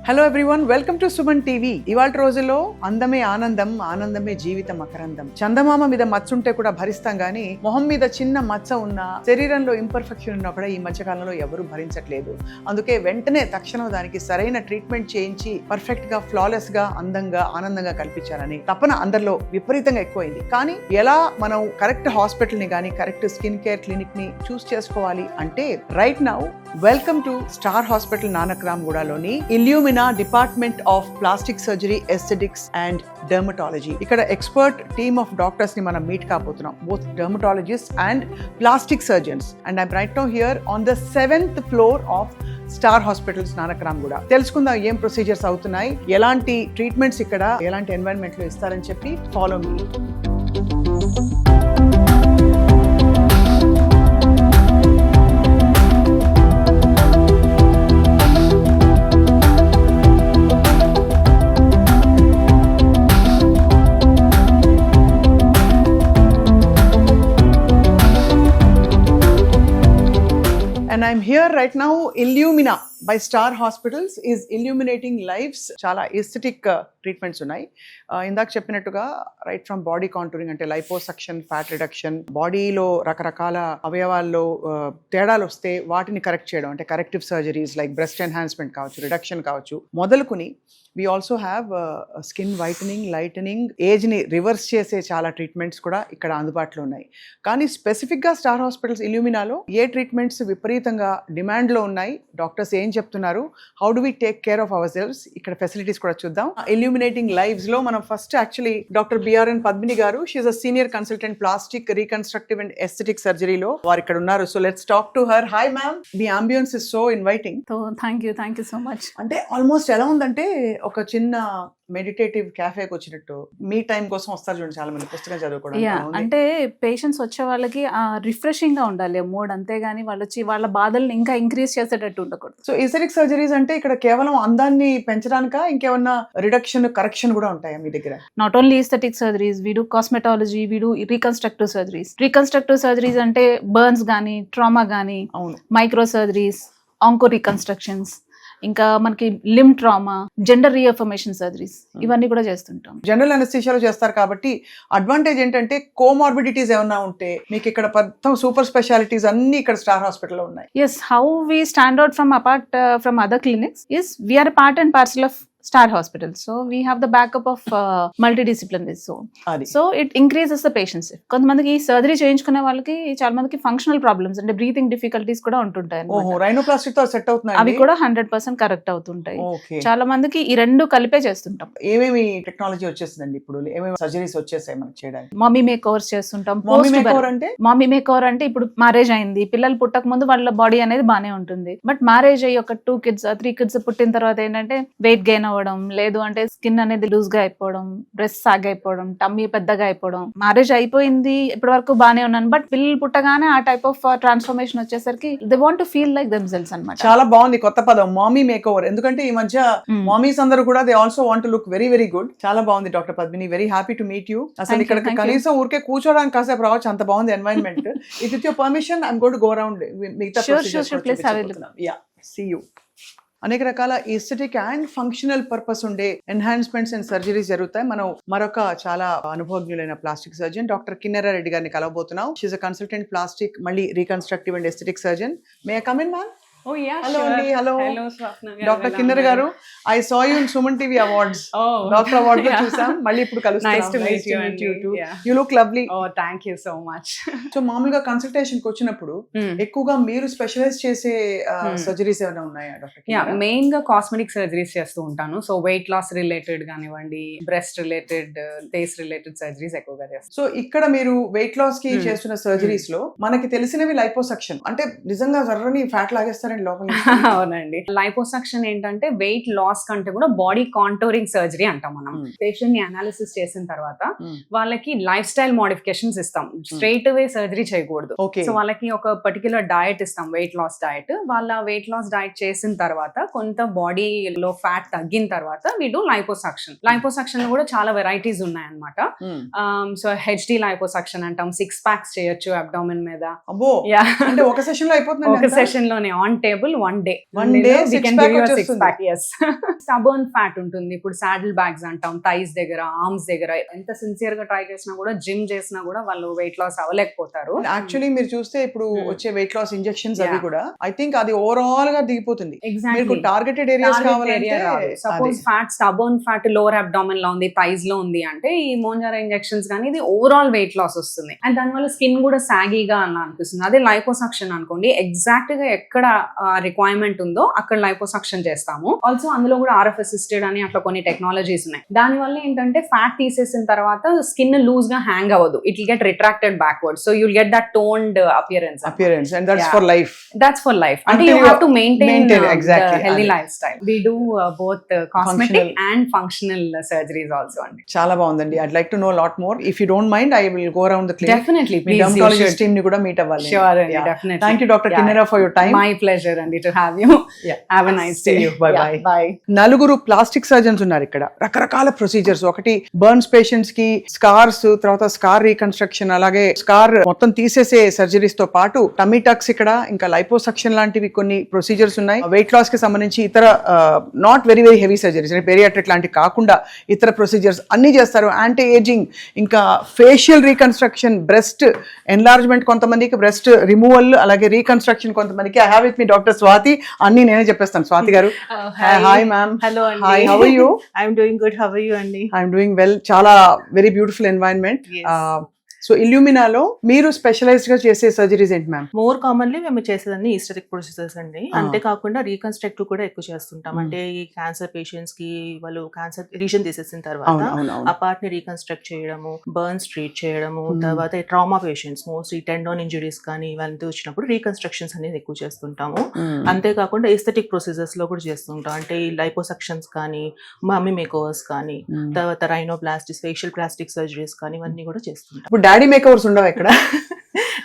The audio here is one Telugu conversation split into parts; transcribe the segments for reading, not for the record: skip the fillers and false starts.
Hello everyone, welcome to Suman TV. ఇవాళ రోజుల్లో అందమే ఆనందం, ఆనందమే జీవితం మకరందం. చందమామ మీద మచ్చ ఉంటే కూడా భరిస్తాం గానీ మొహం మీద చిన్న మచ్చ ఉన్నా, శరీరంలో ఇంపర్ఫెక్షన్ ఉన్నా కూడా ఈ మధ్యకాలంలో ఎవరు భరించట్లేదు. అందుకే వెంటనే తక్షణం దానికి సరైన ట్రీట్మెంట్ చేయించి పర్ఫెక్ట్ గా, ఫ్లాలెస్ గా, అందంగా, ఆనందంగా కల్పించాలని తపన అందరిలో విపరీతంగా ఎక్కువైంది. కానీ ఎలా మనం కరెక్ట్ హాస్పిటల్ ని గానీ, కరెక్ట్ స్కిన్ కేర్ క్లినిక్ ని చూస్ చేసుకోవాలి అంటే, right now welcome to Star Hospital నానక్రామ్గూడలోని Illumina department of plastic surgery, aesthetics and dermatology. ఇక్కడ ఎక్స్పర్ట్ టీమ్ ఆఫ్ డాక్టర్స్ ని మనం మీట్ కాబోతున్నాం, both dermatologist and plastic surgeons. And I'm right now here on the 7th floor of Star Hospitals నానక్రామ్గూడ. తెలుసుకుందాం ఏం ప్రొసీజర్స్ అవుతున్నాయి, ఎలాంటి ట్రీట్మెంట్స్ ఇక్కడ, ఎలాంటి ఎన్వైరన్మెంట్ లో ఇస్తారని చెప్పి. Follow me. And I'm here right now. Illumina by Star Hospitals is illuminating lives. చాలా ఎస్థెటిక్ ట్రీట్మెంట్స్ ఉన్నాయి. ఇందాక చెప్పినట్టుగా రైట్ ఫ్రమ్ బాడీ కాంటూరింగ్ అంటే లైపోసక్షన్, ఫ్యాట్ రిడక్షన్, బాడీలో రకరకాల అవయవాల్లో తేడాలు వస్తే వాటిని కరెక్ట్ చేయడం అంటే corrective surgeries like breast enhancement కావచ్చు, రిడక్షన్ కావచ్చు, మొదలుకుని we also have skin whitening, lightening, ఏజ్ని రివర్స్ చేసే చాలా ట్రీట్మెంట్స్ కూడా ఇక్కడ అందుబాటులో ఉన్నాయి. కానీ స్పెసిఫిక్గా స్టార్ హాస్పిటల్స్ ఇల్యూమినాలో ఏ ట్రీట్మెంట్స్ విపరీతంగా డిమాండ్లో ఉన్నాయి, డాక్టర్స్ ఏం చెప్తున్నారు, how do we take care of hour selves, ఇక్కడ ఫెసిలిటీస్ కూడా చూద్దాం. ఇల్యూమినేటింగ్ లైవ్స్లో మనం first actually doctor BRN Padmini garu, she's a senior consultant plastic, reconstructive and aesthetic సర్జరీలో వారు ఇక్కడ ఉన్నారు. So let's talk to her. Hi ma'am, the ambience is so inviting. Thank you so much. అంటే ఆల్మోస్ట్ ఎలా ఉందంటే ఒక చిన్న మెడిటేటివ్ క్యాఫేకి వచ్చినట్టు. మీ టైం కోసం వస్తారు చూడండి చాలా మంది పుస్తకం చదువుకోవడానికి. అంటే పేషెంట్స్ వచ్చే వాళ్ళకి రిఫ్రెషింగ్ గా ఉండాలి మూడ్, అంతేగాని వాళ్ళు వచ్చి వాళ్ళ బాధల్ని ఇంకా ఇంక్రీజ్ చేసేటట్టు ఉండకూడదు. సో ఎస్థెటిక్ సర్జరీస్ అంటే ఇక్కడ కేవలం అందాన్ని పెంచడానికా, ఇంకేమన్నా రిడక్షన్, కరెక్షన్ కూడా ఉంటాయా మీ దగ్గర? Not only aesthetic surgeries, we do cosmetology, we do reconstructive surgeries. Reconstructive surgeries అంటే బర్న్స్ గానీ, ట్రామా గానీ, మైక్రో సర్జరీస్, ఆంకో రీకన్స్ట్రక్షన్స్, ఇంకా మనకి లిమ్ ట్రామా, జెండర్ రీఅఫర్మేషన్ సర్జరీస్, ఇవన్నీ కూడా చేస్తుంటాం. జనరల్ అనెస్థీషియాలో చేస్తారు కాబట్టి అడ్వాంటేజ్ ఏంటంటే కోమార్బిడిటీస్ ఏమన్నా ఉంటే మీకు ఇక్కడ మొత్తం సూపర్ స్పెషాలిటీస్ అన్ని ఇక్కడ స్టార్ హాస్పిటల్లో ఉన్నాయి. Yes, how we stand out from apart from other clinics is we are a part and parcel of Star Hospital. So we have the backup of multidisciplinary zone. So it increases the patients. కొంతమందికి సర్జరీ చేయించుకునే వాళ్ళకి చాలా మందికి ఫంక్షనల్ ప్రాబ్లమ్స్ అంటే బ్రీతింగ్ డిఫికల్టీస్ కూడా ఉంటుంటాయి. రైనోప్లాస్టిక్ తో సెట్ అవుతున్నాయి, అవి కూడా 100% కరెక్ట్ అవుతుంటాయి. చాలా మందికి ఈ రెండు కలిపే చేస్తుంటాం. ఏమేమి టెక్నాలజీ వచ్చేసిందండి ఇప్పుడు, ఏమేమి సర్జరీస్ వచ్చేసాయి మనకి చేయడానికి? మమ్మీ మేక్ ఓవర్స్ చేస్తుంటాం. మమ్మీ మేక్ ఓవర్ అంటే ఇప్పుడు మ్యారేజ్ అయింది, పిల్లలు పుట్టక ముందు వాళ్ళ బాడీ అనేది బానే ఉంటుంది. బట్ మ్యారేజ్ అయ్యి ఒక 2 kids 3 kids పుట్టిన తర్వాత ఏంటంటే వెయిట్ గెయిన్ అవ్వడం, లేదు అంటే స్కిన్ అనేది లూజ్ గా అయిపోవడం, బ్రెస్ట్ సాగ్ అయిపోవడం, టమ్మీ పెద్దగా అయిపోవడం. మ్యారేజ్ అయిపోయింది, ఇప్పటి వరకు బానే ఉన్నాను, బట్ పిల్లలు పుట్టగానే ఆ టైప్ ఆఫ్ ట్రాన్స్ఫర్మేషన్ వచ్చేసరికి they want to feel like themselves అన్నమాట. చాలా బాగుంది కొత్త పదం, మామీ మేక్ ఓవర్. ఎందుకంటే ఈ మధ్య మామీస్ అందరూ కూడా they also want to look very very good. చాలా బాగుంది doctor Padmini, very happy to meet you. అసలు ఇక్కడ కనీసం ఊరికే కూర్చోడానికి కాసేపు రావచ్చు, అంత బాగుంది environment. If with your permission I'm going to go around మిగతా సీ యూ. అనేక రకాల ఎస్థెటిక్ అండ్ ఫంక్షనల్ పర్పస్ ఉండే ఎన్హాన్స్మెంట్స్ అండ్ సర్జరీస్ జరుగుతాయి. మనం మరొక చాలా అనుభవజ్ఞులైన ప్లాస్టిక్ సర్జన్ డాక్టర్ కిన్నెర రెడ్డి గారిని కలవబోతున్నాం. షీఈస్ అ కన్సల్టెంట్ ప్లాస్టిక్, మళ్ళీ reconstructive and aesthetic surgeon. May I come in ma'am? Oh yeah, hello sure. Andy, hello Swapna garu. Dr. Kinnera garu, I saw you in Suman TV Awards. Doctor Award lo chusam, malli ippudu kalustunam. Nice to meet you too. Yeah. You look lovely. Oh, thank you so much. So మామూలుగా కన్సల్టేషన్ కి వచ్చినప్పుడు ఎక్కువగా మీరు స్పెషలైజ్ చేసే సర్జరీస్ ఏమైనా ఉన్నాయా డాక్టర్? యా, మెయిన్ గా కాస్మెటిక్ సర్జరీస్ చేస్తూ ఉంటాను. సో వెయిట్ లాస్ రిలేటెడ్ కానివ్వండి, breast related, face related surgeries ఎక్కువగా చేస్తాను. సో ఇక్కడ మీరు వెయిట్ లాస్ కి చేస్తున్న సర్జరీస్ లో మనకి తెలిసినవి లైపోసక్షన్, అంటే నిజంగా జర్రని ఫ్యాట్ లాగేస్తారండి లోపల. అవునండి, లైపోసక్షన్ ఏంటంటే వెయిట్ లాస్ కంటే కూడా బాడీ కాంటోరింగ్ సర్జరీ అంటాం. మనం పేషెంట్ ని అనాలిసిస్ చేసిన తర్వాత వాళ్ళకి లైఫ్ స్టైల్ మోడిఫికేషన్స్ ఇస్తాం, స్ట్రైట్ అవే సర్జరీ చేయకూడదు. సో వాళ్ళకి ఒక పర్టికులర్ డయట్ ఇస్తాం, వెయిట్ లాస్ డయట్. వాళ్ళ వెయిట్ లాస్ డయట్ చేసిన తర్వాత కొంత బాడీలో ఫ్యాట్ తగ్గిన తర్వాత వీళ్ళు లైపోసక్షన్. లైపోసక్షన్ లో కూడా చాలా వెరైటీస్ ఉన్నాయన్నమాట. సో హెచ్డి లైపోసక్షన్ అంటాం, 6 packs చేయొచ్చు అబ్డామిన్ మీద. ఒక సెషన్ లో అయిపోతుంది, ఒక సెషన్ లోనే on table 1 day. One day six pack వచ్చేస్తుంది. స్టబర్న్ ఫ్యాట్ ఉంటుంది. ఇప్పుడు సాడిల్ బ్యాగ్స్ అంటాం, థైస్ దగ్గర, ఆర్మ్స్ దగ్గర. ఎంత సిన్సియర్ గా ట్రై చేసినా కూడా, జిమ్ చేసినా కూడా వాళ్ళు వెయిట్ లాస్ అవ్వలేకపోతారు. యాక్చువల్లీ మీరు చూస్తే ఇప్పుడు వచ్చే వెయిట్ లాస్ ఇంజెక్షన్స్ అవి కూడా ఐ థింక్ అది ఓవరాల్ గా దిగిపోతుంది. మీకు టార్గెటెడ్ ఏరియాస్ కావాలంటే suppose fat, stubborn fat lower abdomen లో ఉంది, థైస్ లో ఉంది అంటే ఈ మోంజారా ఇంజెక్షన్స్ కానీ ఇది ఓవరాల్ వెయిట్ లాస్ వస్తుంది. అండ్ దానివల్ల స్కిన్ కూడా సాగీగా అలా అనిపిస్తుంది. అదే లైపోసక్షన్ అనుకోండి, ఎగ్జాక్ట్ గా ఎక్కడ రిక్వైర్మెంట్ ఉందో అక్కడ లైపోసక్షన్ చేస్తాము. ఆల్సో అందులో కూడా RF అసిస్టెడ్ అని అట్లా కొన్ని టెక్నాలజీస్ ఉన్నాయి. దాని వల్ల ఏంటంటే ఫ్యాట్ తీసేసిన తర్వాత స్కిన్ లూజ్ గా హ్యాంగ్ అవ్వదు. It will get retracted backward, so you'll get that toned appearance and that's for life. That's for life. And you have to maintain exactly the healthy lifestyle. We do both cosmetic and functional surgeries also. చాలా బాగుందండి. I'd like to know a lot more. If you don't mind, I will go around the clinic. Definitely, me please. dermatologist team ని కూడా meet అవ్వాలి. Sure, definitely. Thank you, Dr. Kinnera, for your time. My pleasure, Andy, to have you. Have a nice day. See you. Bye bye. Bye. నలుగురు ప్లాస్టిక్ సర్జన్స్ ఉన్నారు ఇక్కడ. రకరకాల ప్రొసీజర్స్, ఒకటి బర్న్స్ పేషెంట్స్ కి స్కార్స్, తర్వాత స్కార్ రీకన్స్ట్రక్షన్, అలాగే స్కార్ మొత్తం తీసేసే సర్జరీస్ తో పాటు టమీ టక్స్ ఇక్కడ, ఇంకా లైపోసక్షన్ లాంటివి కొన్ని ప్రొసీజర్స్ ఉన్నాయి. వెయిట్ లాస్ కి సంబంధించి ఇతర not very heavy surgeries, bariatric లాంటివి కాకుండా ఇతర ప్రొసీజర్స్ అన్ని చేస్తారు. యాంటీ ఏజింగ్, ఇంకా ఫేషియల్ రీకన్స్ట్రక్షన్, బ్రెస్ట్ ఎన్లార్జ్మెంట్ కొంతమందికి, బ్రెస్ట్ రిమూవల్, అలాగే రీకన్స్ట్రక్షన్ కొంతమందికి. I have with me doctor Swathi. అన్ని నేనే చెప్పేస్తాను. స్వాతి గారు, hi ma'am. Hello, Andy. Hi, how are you? I'm doing good. How are you, Andy? I'm doing well. చాలా very beautiful environment. Yes. So ఇల్యూమినాలో మీరు స్పెషలైజ్డ్ గా చేసే సర్జరీస్ ఏంటి మ్యామ్? మోర్ కామన్లీ మేము చేసేదాన్ని ఈస్టెటిక్ ప్రొసీజర్స్ అండి. Ah. అంతేకాకుండా రీకన్స్ట్రక్టివ్ కూడా ఎక్కువ చేస్తుంటాం. అంటే ఈ క్యాన్సర్ పేషెంట్స్ కి వాళ్ళు క్యాన్సర్ రీజన్ తీసేసిన తర్వాత ఆ పార్ట్ ని రీకన్స్ట్రక్ట్ చేయడము, బర్న్స్ ట్రీట్ చేయడము, తర్వాత ట్రామా పేషెంట్స్ మోస్ట్లీ టెండోన్ ఇంజురీస్ కానీ ఇవన్నీ వచ్చినప్పుడు రీకన్స్ట్రక్షన్స్ అనేది ఎక్కువ చేస్తుంటాము. అంతేకాకుండా ఈస్థెటిక్ ప్రొసీజర్స్ లో కూడా చేస్తుంటాం. అంటే ఈ లైపోసక్షన్స్ కానీ, మమ్మీ మేకోవర్స్ కానీ, తర్వాత రైనోప్లాస్టిస్, ఫేషియల్ ప్లాస్టిక్ సర్జరీస్ కానీ ఇవన్నీ కూడా చేస్తుంటాం. ఇప్పుడు డాడీ మేకవర్స్ ఉండవు ఇక్కడ.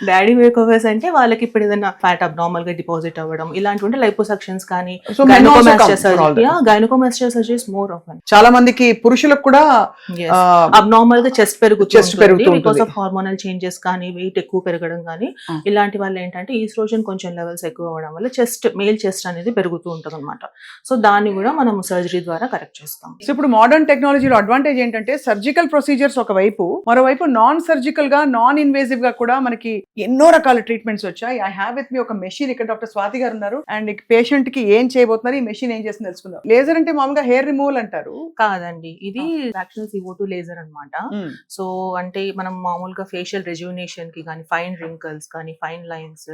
డాడీ మేకోవర్స్ అంటే వాళ్ళకి ఇప్పుడు ఏదైనా ఫ్యాట్ అబ్నార్మల్ గా డిపాజిట్ అవ్వడం ఇలాంటి లైపోసక్షన్స్ కానీ, So men also come for all that. Gynaecomastia surgeries more of. చాలా మందికి పురుషులకు కూడా అబ్నార్మల్ గా చెస్ట్ పెరుగుతుంది ఉంటుంది. బికాస్ ఆఫ్ హార్మోనల్ చేంజెస్ కానీ, వెయిట్ ఎక్కువ పెరగడం కానీ, ఇలాంటి వల్ల ఏంటంటే ఈస్ట్రోజన్ కొంచెం లెవెల్స్ ఎక్కువ అవ్వడం వల్ల చెస్ట్, మేల్ చెస్ట్ అనేది పెరుగుతూ ఉంటుంది అనమాట. సో దాన్ని కూడా మనం సర్జరీ ద్వారా కరెక్ట్ చేస్తాం. సో ఇప్పుడు మోడర్న్ టెక్నాలజీలో అడ్వాంటేజ్ ఏంటంటే సర్జికల్ ప్రొసీజర్స్ ఒకవైపు, మరోవైపు నాన్ సర్జికల్ గా, నాన్ ఇన్వేజివ్ గా కూడా మనకి ఎన్నో రకాల ట్రీట్మెంట్స్ వచ్చాయి. ఐ హ్యావ్ విత్ మీ ఒక మెషిన్ ఇక్కడ. డాక్టర్ స్వాతి గారు ఉన్నారు. అండ్ పేషెంట్ కి ఏం చేయబోతున్నారు, ఈ మెషిన్ ఏం చేస్తుంది తెలుసుకుందాం. లేజర్ అంటే మామూలుగా హెయిర్ రిమూవల్ అంటారు. కాదండి, ఇది ఫ్రాక్షనల్ CO2 లేజర్ అన్నమాట. సో అంటే మనం మామూలుగా ఫేషియల్ రెజ్యూనేషన్ కి కానీ, ఫైన్ రింకల్స్ కానీ, ఫైన్ లైన్స్,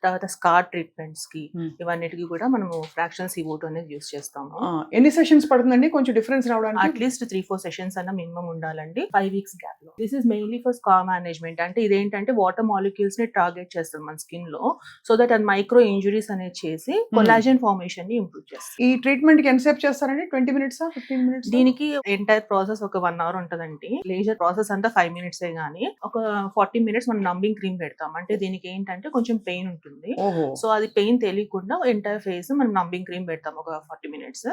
తర్వాత స్కార్ ట్రీట్మెంట్స్ కి ఇవన్నిటికి కూడా మనము ఫ్రాక్షనల్ CO2 అనేది యూస్ చేస్తాము. ఎన్ని సెషన్స్ పడుతుందండి కొంచెం డిఫరెన్స్ రావడానికి? అట్లీస్ట్ 3-4 సెషన్స్ అన్న మినిమం ఉండాలండి 5 weeks గ్యాప్ లో. This is mainly for scar management. అంటే ఇదేంటంటే వాటర్ మాలిక్యూల్స్ ని టార్గెట్ చేస్తుంది మన స్కిన్ లో, సో దట్ అది మైక్రో ఇంజురీస్ అనేది చేసి కొలాజన్ ఫార్మేషన్ ని ఇంప్రూవ్ చేస్తుంది. ఈ ట్రీట్మెంట్ కి ఎంతసేపు చేస్తారండి? 20 minutes 15 minutes? దీనికి ఎంటైర్ ప్రాసెస్ ఒక 1 hour ఉంటదండి. లేజర్ ప్రాసెస్ అంతా 5 minutes గానీ ఒక 40 minutes మనం నంబింగ్ క్రీమ్ పెడతాం. అంటే దీనికి ఏంటంటే కొంచెం పెయిన్ ఉంటుంది. సో అది పెయిన్ తెలియకుండా ఎంటైర్ ఫేస్ మనం నంబింగ్ క్రీమ్ పెడతాం ఒక 40 minutes.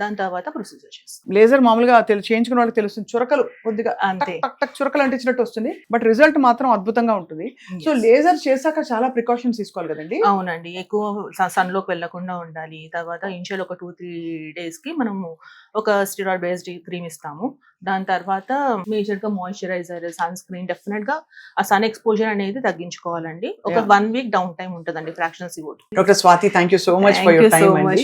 దాని తర్వాత ప్రొసీజర్ చేస్తాం. లేజర్ మామూలుగా చేయించుకున్న వాళ్ళకి తెలుస్తుంది, చురకలు కొద్దిగా అంతే, టక్ టక్ చురకలు అంటించినట్టు వస్తుంది, బట్ రిజల్ట్ మాత్రం అద్భుతంగా ఉంటుంది. సో లేజర్ చేశాక చాలా ప్రికాషన్స్ తీసుకోవాలి కదండి? అవునండి, ఎక్కువ సన్ లోకి వెళ్లకుండా ఉండాలి. తర్వాత ఇనిషియల్ ఒక 2-3 days కి మనము ఒక స్టెరాయిడ్ బేస్డ్ క్రీమ్ ఇస్తాము. దాని తర్వాత మేజర్ గా మాయిశ్చరైజర్, సన్ స్క్రీన్, డెఫినెట్ గా ఆ సన్ ఎక్స్పోజర్ అనేది తగ్గించుకోవాలండి. ఒక 1 week డౌన్ టైం ఉంటుందండి fractional CO2. Doctor Swathi, thank you so much for your time అండి.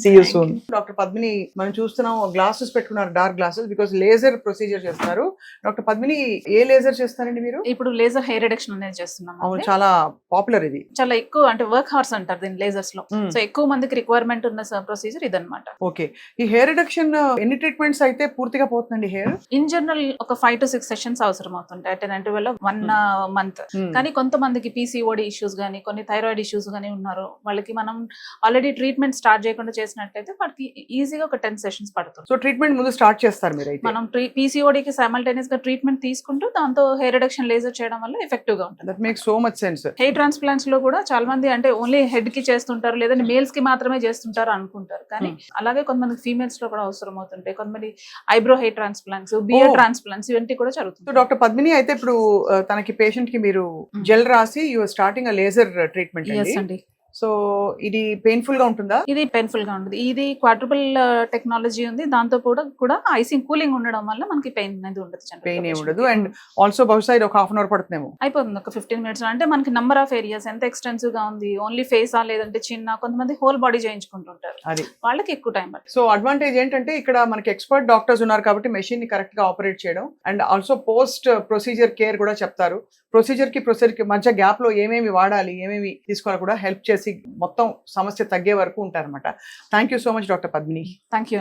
See you soon. Doctor Padmini, మనం చూస్తున్నాం గ్లాసెస్ పెట్టుకున్నారు, dark glasses, because laser procedure చేస్తారు. డాక్టర్ పద్మిని, ఏ లేజర్ చేస్తారండి మీరు? ఇప్పుడు లేజర్ హెయిర్ రిడక్షన్ అనేది చేస్తున్నాం. అవును, చాలా పాపులర్ ఇది. చాలా ఎక్కువ, అంటే వర్క్ హార్స్ అంటారు దీని లేజర్స్ లో. సో ఎక్కువ మందికి రిక్వైర్మెంట్ ఉన్న ప్రొసీజర్ ఇదన్నమాట. ఓకే, ఈ హెయిర్ రిడక్షన్ ఎన్ని ట్రీట్మెంట్స్ అయితే పూర్తిగా పోతుందండి హెయిర్? ఇన్ జనరల్ ఒక 5 to 6 సెషన్స్ అవసరం అవుతుంటాయి అట్ ఇంటర్వెల్ 1 month. కానీ కొంతమందికి PCOD ఇష్యూస్ గానీ, కొన్ని థైరాయిడ్ ఇష్యూస్ గానీ ఉన్నారు, వాళ్ళకి మనం ఆల్రెడీ ట్రీట్మెంట్ స్టార్ట్ చేయకుండా చేసినట్లయితే వాళ్ళకి ఈజీగా ఒక 10 sessions పడుతుంది. సో ట్రీట్మెంట్ ముందు స్టార్ట్ చేస్తారు మీరు? మనం PCOD కి సైమల్టేనియస్ గా ట్రీట్మెంట్ తీసుకుంటూ దాంతో హెయిర్ రిడక్షన్ లేజర్ చేయడం వల్ల ఎఫెక్టివ్ గా ఉంటుంది. That makes so much sense. Hair transplants లో కూడా చాలా మంది అంటే ఓన్లీ హెడ్ కి చేస్తుంటారు, లేదంటే మేల్స్ కి మాత్రమే చేస్తుంటారు అనుకుంటారు. కానీ అలాగే కొంతమంది ఫీమేల్స్ లో కూడా అవసరం అవుతుంటాయి. కొంతమంది eyebrow hair transplants, beard transplants ఇవన్నీ కూడా జరుగుతుంది. సో డాక్టర్ పద్మిని, అయితే ఇప్పుడు తనకి పేషెంట్ కి మీరు జెల్ రాసి you are starting a laser treatment అండి. సో ఇది పెయిన్ఫుల్ గా ఉంటుందా? ఇది పెయిన్ఫుల్ గా ఉంటుంది. ఇది క్వాడ్రుపుల్ టెక్నాలజీ ఉంది. దాంతో కూడా ఐసింగ్ కూలింగ్ ఉండడం వల్ల మనకి పెయిన్ అనేది ఉండదు. పెయిన్ ఏమి ఉండదు. అండ్ ఆల్సో బహుశా ఇది ఒక హాఫ్ అన్ అవర్ పడుతుందేమో. అయిపోతుంది ఒక 15 minutes. అంటే మనకి నంబర్ ఆఫ్ ఏరియాస్ ఎంత ఎక్స్టెన్సివ్ గా ఉంది, ఓన్లీ ఫేసా లేదంటే చిన్న, కొంతమంది హోల్ బాడీ చేయించుకుంటుంటారు, అది వాళ్ళకి ఎక్కువ టైం పడుతుంది. సో అడ్వాంటేజ్ ఏంటంటే ఇక్కడ మనకి ఎక్స్పర్ట్ డాక్టర్స్ ఉన్నారు కాబట్టి మెషిన్ ని కరెక్ట్ గా ఆపరేట్ చేయడం, and also post procedure care కూడా చెప్తారు. ప్రొసీజర్ కి మధ్య గ్యాప్ లో ఏమేమి వాడాలి, ఏమేమి తీసుకోవాలి కూడా హెల్ప్ చేసి మొత్తం సమస్య తగ్గే వరకు ఉంటారన్నమాట. Thank you so much doctor Padmini. Thank you.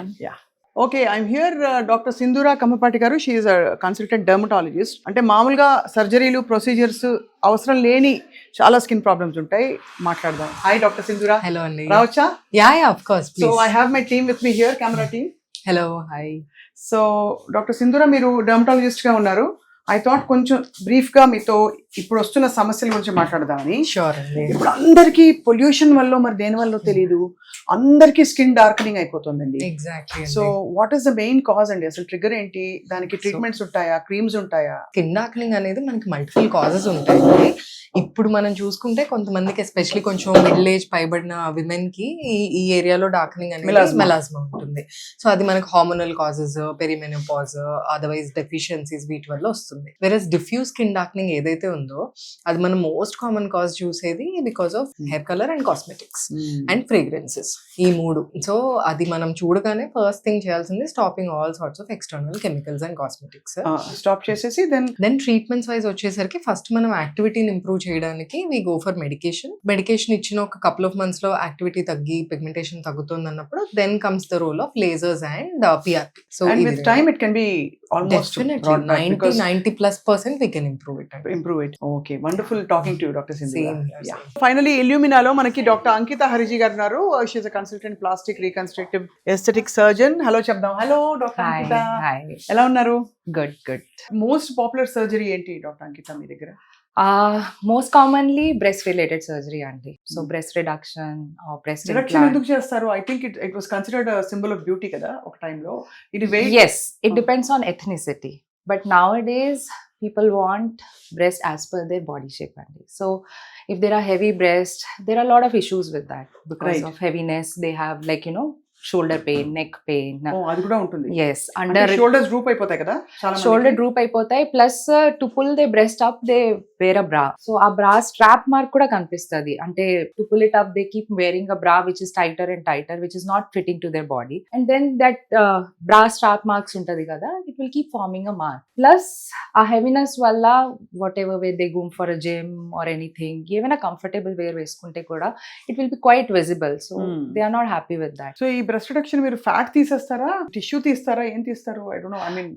Okay, I'm here doctor Sindhura Kammapati garu. She is consultant dermatologist. అంటే మామూలుగా సర్జరీలు ప్రొసీజర్స్ అవసరం లేని చాలా స్కిన్ ప్రాబ్లమ్స్ ఉంటాయి, మాట్లాడదాం. Hi doctor Sindhura. హలో అండి. రావచ్చా? Yeah of course. So I have my team with me here, camera team. Hello, hi. So doctor Sindhura, మీరు డెర్మటాలజిస్ట్ గా ఉన్నారు. ఐ థాట్ కొంచెం బ్రీఫ్ గా మీతో ఇప్పుడు వస్తున్న సమస్యల గురించి మాట్లాడదామని. షూర్ అండి. ఇప్పుడు అందరికి పొల్యూషన్ వల్ల మరి దేని వల్ల తెలియదు, అందరికి స్కిన్ డార్కనింగ్ అయిపోతుందండి. Exactly. So what is the main cause అండి? అసలు ట్రిగర్ ఏంటి? దానికి ట్రీట్మెంట్స్ ఉంటాయా, క్రీమ్స్ ఉంటాయా? స్కిన్ డార్కనింగ్ అనేది మనకి మల్టిపుల్ కాజెస్ ఉంటాయి. ఇప్పుడు మనం చూసుకుంటే కొంతమందికి ఎస్పెషల్లీ కొంచెం మిడిల్ ఏజ్ పైబడిన విమెన్ కి ఈ ఏరియాలో డార్కనింగ్ అనేది మెలాస్మా ఉంటుంది. సో అది మనకి hormonal causes, perimenopause, otherwise deficiencies వీటి వల్ల వస్తుంది. వెరస్ డిఫ్యూజ్ స్కిన్ డార్కనింగ్ ఏదైతే ఉందో అది మనం మోస్ట్ కామన్ కాజ్ చూసేది because of hair colour and cosmetics and fragrances, ఈ మూడు. సో అది మనం చూడగానే ఫస్ట్ థింగ్ చేయాల్సింది stopping all sorts of external chemicals and cosmetics. Stop చేసేసి దెన్ ట్రీట్మెంట్స్ వైజ్ వచ్చేసరికి ఫస్ట్ మనం యాక్టివిటీని ఇంప్రూవ్ చేయడానికి వి గో ఫర్ మెడికేషన్ ఇచ్చిన ఒక కపుల్ ఆఫ్ మంత్స్ లో యాక్టివిటీ తగ్గి పిగ్మెంటేషన్ తగ్గుతుంది అన్నప్పుడు then comes the role of lasers and PRP. So with time it can be almost 90+% we can improve it. Okay, wonderful talking to you, Dr. Sindhu. Yeah. Finally, Illuminalo manaki Dr. Ankita Hariji garu unnaru. She is a consultant plastic reconstructive aesthetic surgeon. Hello chepdam. Hello Dr. Ankita. Hi. Ela unnaru? Good. Most popular surgery enti Dr. Ankita మీ దగ్గర? Most commonly breast related surgery anti. So breast reduction or breast Reduction implant. ఎందుకు చేస్తారు? I think it was considered a symbol of beauty kada ఒక time లో. ఇది weight. Yes, it depends on ethnicity. But nowadays people want breast as per their body shape anti. So if there are heavy breasts, there are a lot of issues with that because of heaviness. They have shoulder pain, neck pain. అది కూడా ఉంటుంది. Yes, under shoulders droop అయిపోతాయి కదా చాలా మందికి. shoulder droop అయిపోతాయి. Plus to pull their breast up they wear a bra. So a bra strap mark కూడా కనిపిస్తది. అంటే to pull it up they keep wearing a bra which is tighter and tighter, which is not fitting to their body. And then that bra strap marks ఉంటది కదా, it will keep forming a mark. Plus a heaviness వల్ల whatever way they go for a gym or anything, even a comfortable wear వేసుకుంటే కూడా it will be quite visible. So they are not happy with that. So ఈ బ్రెస్ట్ రిడక్షన్ మీరు ఫ్యాట్ తీసేస్తారా, టిష్యూ తీస్తారా, ఏం తీస్తారు? I don't know. I mean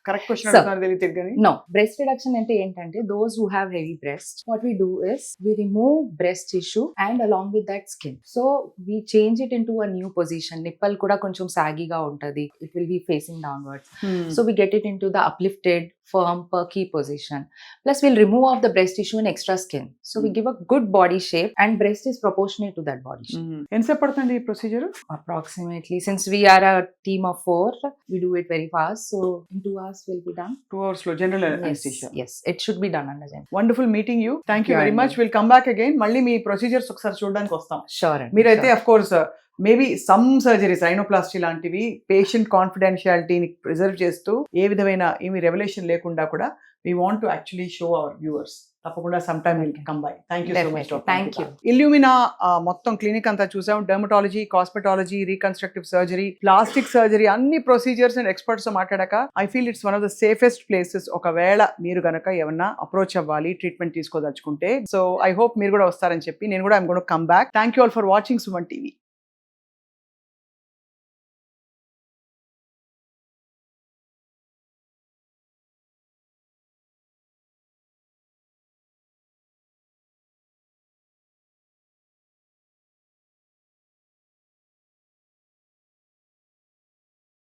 correct question అడుగుతాను తెలియదు కానీ. No, breast reduction అంటే ఏంటంటే those who have heavy breast, what we do is we remove breast tissue and along with that skin. So we change it into a new position. Nipple కూడా కొంచెం సాగిగా ఉంటది. It will be facing downwards. So we get it into the uplifted, firm, perky position. Plus we'll remove off the breast tissue and extra skin. So we give a good body shape and breast is proportionate to that body shape. ఎంతసేపు పడుతుంది ఈ procedure? Approximately, since we are a team of 4, we do it very fast. So in 2 hours will be done. 2 hours లో general anaesthesia. Yes, it should be done under general. Wonderful meeting you. Thank you very much. Will come back again. మళ్ళీ మీ ప్రొసీజర్స్ ఒకసారి చూడడానికి వస్తాం. Sure. మీరైతే of course maybe some surgeries, rhinoplasty లాంటివి పేషెంట్ కాన్ఫిడెన్షియాలిటీని ప్రిజర్వ్ చేస్తూ ఏ విధమైన ఏమి రెవల్యూషన్ లేకుండా కూడా we want to actually show our viewers. తప్పకుండా some time will come by. Thank you so much. Thank you. Illumina మొత్తం క్లినిక్ అంతా చూసాం. Dermatology, cosmetology, reconstructive surgery, plastic surgery, అన్ని ప్రొసీజర్స్ అండ్ ఎక్స్పర్ట్స్ తో మాట్లాడాక I feel it's one of the safest places. ఒకవేళ మీరు గనక ఏమన్నా అప్రోచ్ అవ్వాలి, ట్రీట్మెంట్ తీసుకోదలుచుకుంటే. సో ఐ హోప్ మీరు కూడా వస్తారని చెప్పి నేను కూడా I'm gonna come back. Thank you all for watching Suman TV.